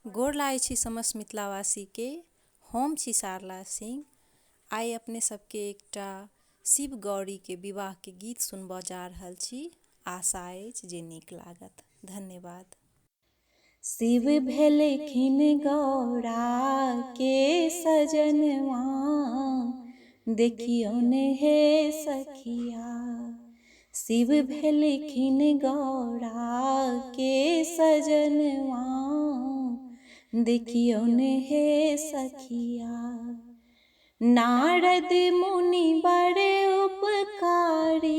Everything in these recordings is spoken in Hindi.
गोर लागै छी समस्त मिथिलावासी के। हम छी सरला सिंह। आइ अपने सबके एकटा शिव गौरी के विवाह के गीत सुनबऽ जा रहल छी। आशा अछि जे नीक लागत। धन्यवाद। शिव भेलखिन गौरा के सजनवा, देखियौन हे सखिया। शिव भेलखिन गौरा के सजनवा, देखियौन हे सखिया। नारद मुनि बड़ उपकारी,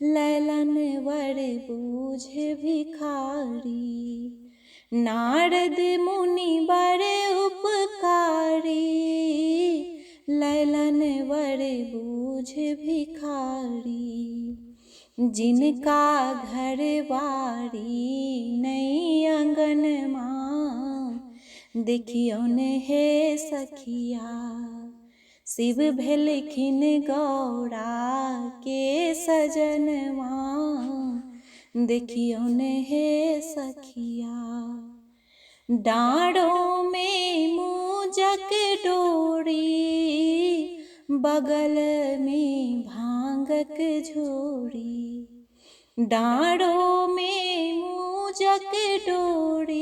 लैलन वर बूझ भिखारी। नारद मुनि बड़ उपकारी, लैलन वर बूझ भिखारी। जिनका घर बारी नहीं आंगनमा, देखियौन हे सखिया। शिव भेलखिन गौरा के सजनवा, देखियौन हे सखिया। डाँड़ों में मूजक डोरी, बगल में भांगक झोरी। डाँड़ों में मूजक डोरी,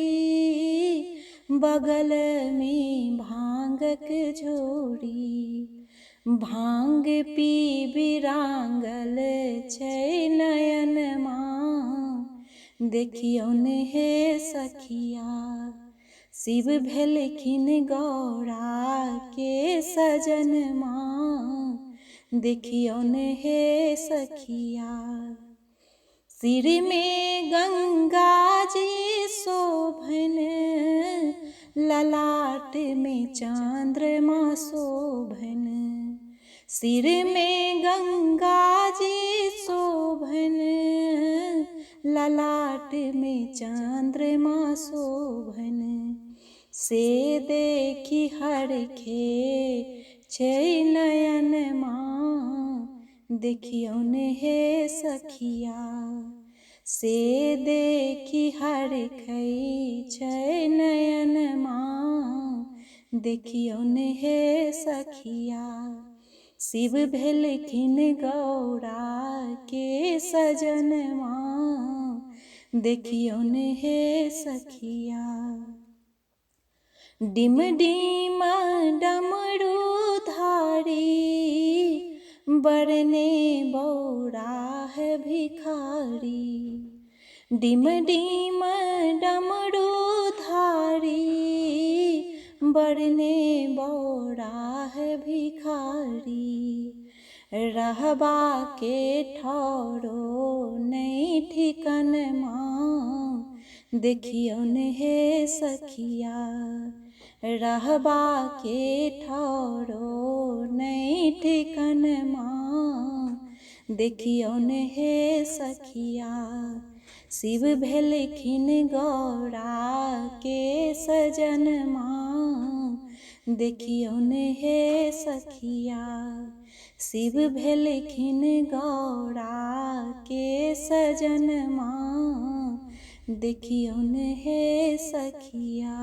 बगल में भांगक झोरी। भांग पी बिरांगल छै नयनमा, देखियौन हे सखिया। शिव भेलखिन गौरा के सजनमा, देखियौन हे सखिया। सिर में गंगा जी शोभन, ललाट में चंद्रमा शोभन। सिर में गंगा जी शोभन, ललाट में चंद्रमा शोभन। से देखी हरखे छै नयनमा, देखियौन हे सखिया। से देखी हरखे छै नयनमा, देखियौन हे सखिया। शिव भेलखिन गौरा के सजनवा, देखियौन हे सखिया। डिम डिम डमरू धारी, बरने बौराह भिखारी। डिम डिम डमरू धारी, बरने बौराह भिखारी। रहबा के ठौरो नहीं ठिकनमा, देखियौन हे सखिया। रहबा के ठौरो नहीं ठिकनमा, देखियौन हे सखिया। शिव भेलखिन गौरा के सजनमा, देखियौन हे सखिया। शिव भेलखिन गौरा के सजनमा, देखियौन हे सखिया।